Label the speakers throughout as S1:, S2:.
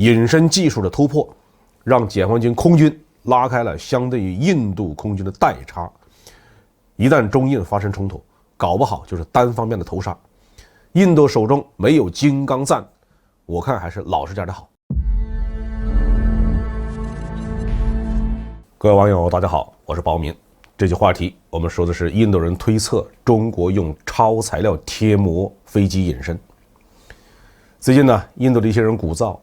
S1: 隐身技术的突破，让解放军空军拉开了相对于印度空军的代差。一旦中印发生冲突，搞不好就是单方面的投杀。印度手中没有金刚赞，我看还是老实点的好。各位网友大家好，我是包明。这期话题我们说的是印度人推测中国用超材料贴膜飞机隐身。最近呢，印度的一些人鼓噪，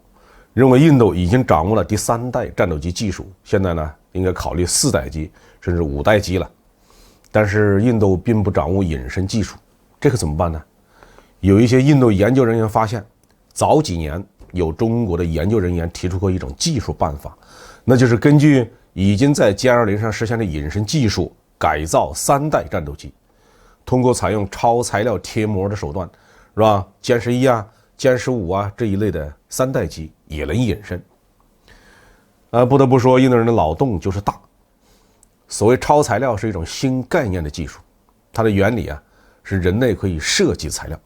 S1: 认为印度已经掌握了第3代战斗机技术，现在呢应该考虑4代机甚至5代机了。但是印度并不掌握隐身技术，这可怎么办呢？有一些印度研究人员发现，早几年有中国的研究人员提出过一种技术办法，那就是根据已经在歼20上实现的隐身技术改造3代战斗机，通过采用超材料贴膜的手段，是吧？歼11啊、歼15啊这一类的3代机也能隐身。不得不说，印度人的脑洞就是大。所谓超材料是一种新概念的技术，它的原理是人类可以设计材料。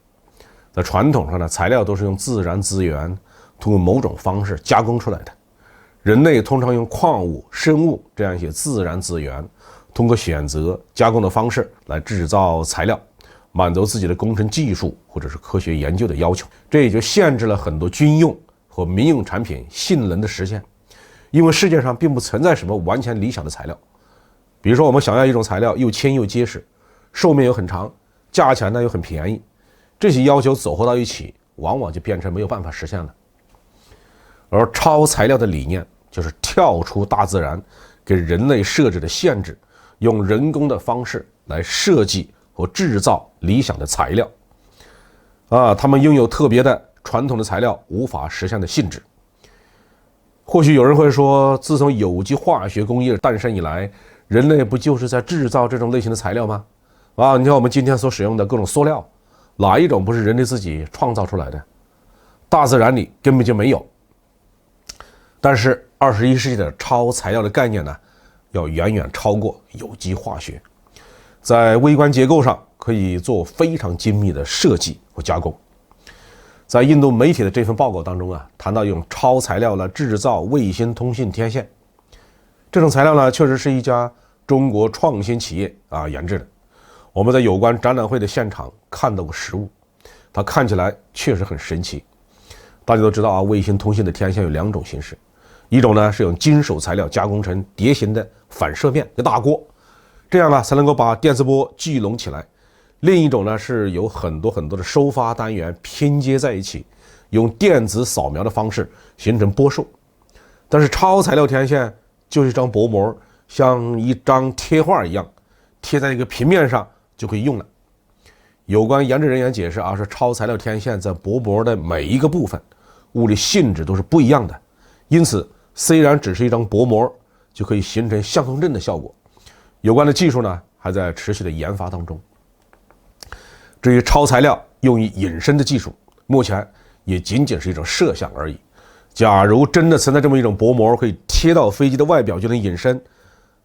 S1: 在传统上呢，材料都是用自然资源通过某种方式加工出来的。人类通常用矿物、生物这样一些自然资源，通过选择加工的方式来制造材料，满足自己的工程技术或者是科学研究的要求。这也就限制了很多军用和民用产品性能的实现，因为世界上并不存在什么完全理想的材料。比如说我们想要一种材料又轻又结实，寿命又很长，价钱呢又很便宜，这些要求组合到一起，往往就变成没有办法实现了。而超材料的理念就是跳出大自然给人类设置的限制，用人工的方式来设计和制造理想的材料。它们拥有特别的传统的材料无法实现的性质。或许有人会说，自从有机化学工业诞生以来，人类不就是在制造这种类型的材料吗？你看我们今天所使用的各种塑料，哪一种不是人类自己创造出来的？大自然里根本就没有。但是21世纪的超材料的概念呢，要远远超过有机化学，在微观结构上可以做非常精密的设计和加工。在印度媒体的这份报告当中谈到用超材料来制造卫星通信天线，这种材料呢，确实是一家中国创新企业研制的。我们在有关展览会的现场看到过实物，它看起来确实很神奇。大家都知道卫星通信的天线有2种形式，一种呢是用金属材料加工成碟形的反射面的大锅，这样才能够把电磁波聚拢起来。另一种呢是有很多的收发单元拼接在一起，用电子扫描的方式形成波束。但是超材料天线就是一张薄膜，像一张贴画一样，贴在一个平面上就可以用了。有关研制人员解释说超材料天线在薄膜的每一个部分物理性质都是不一样的，因此虽然只是一张薄膜，就可以形成相控阵的效果。有关的技术呢还在持续的研发当中。至于超材料用于隐身的技术，目前也仅仅是一种设想而已。假如真的存在这么一种薄膜可以贴到飞机的外表就能隐身，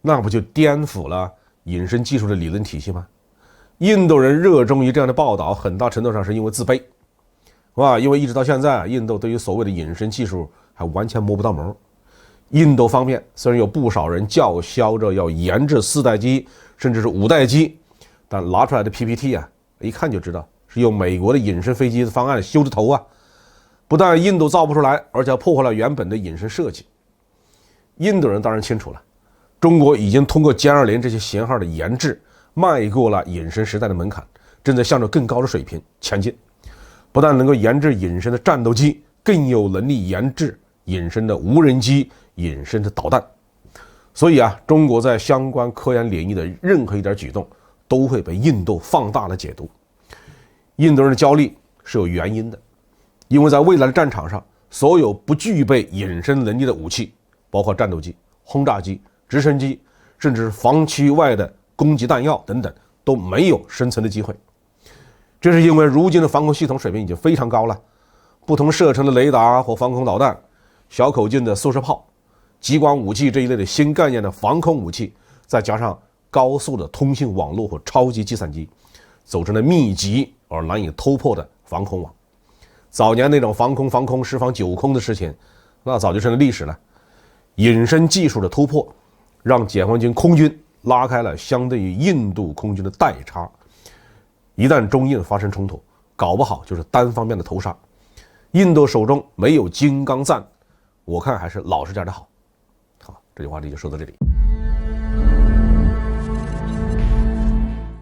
S1: 那不就颠覆了隐身技术的理论体系吗？印度人热衷于这样的报道，很大程度上是因为自卑，因为一直到现在印度对于所谓的隐身技术还完全摸不到门。印度方面虽然有不少人叫嚣着要研制4代机甚至是5代机，但拿出来的 PPT 一看就知道是用美国的隐身飞机的方案修的头不但印度造不出来，而且破坏了原本的隐身设计。印度人当然清楚了，中国已经通过歼20这些型号的研制迈过了隐身时代的门槛，正在向着更高的水平前进。不但能够研制隐身的战斗机，更有能力研制隐身的无人机、隐身的导弹。所以中国在相关科研领域的任何一点举动都会被印度放大了解读。印度人的焦虑是有原因的，因为在未来的战场上，所有不具备隐身能力的武器，包括战斗机、轰炸机、直升机，甚至防区外的攻击弹药等等，都没有生存的机会。这是因为如今的防空系统水平已经非常高了，不同射程的雷达或防空导弹、小口径的速射炮、激光武器这一类的新概念的防空武器，再加上高速的通信网络和超级计算机，组成了密集而难以突破的防空网。早年那种防空、释放9空的事情，那早就成了历史了。隐身技术的突破，让解放军空军拉开了相对于印度空军的代差。一旦中印发生冲突，搞不好就是单方面的投杀。印度手中没有金刚赞，我看还是老实点的好。好，这句话题就说到这里。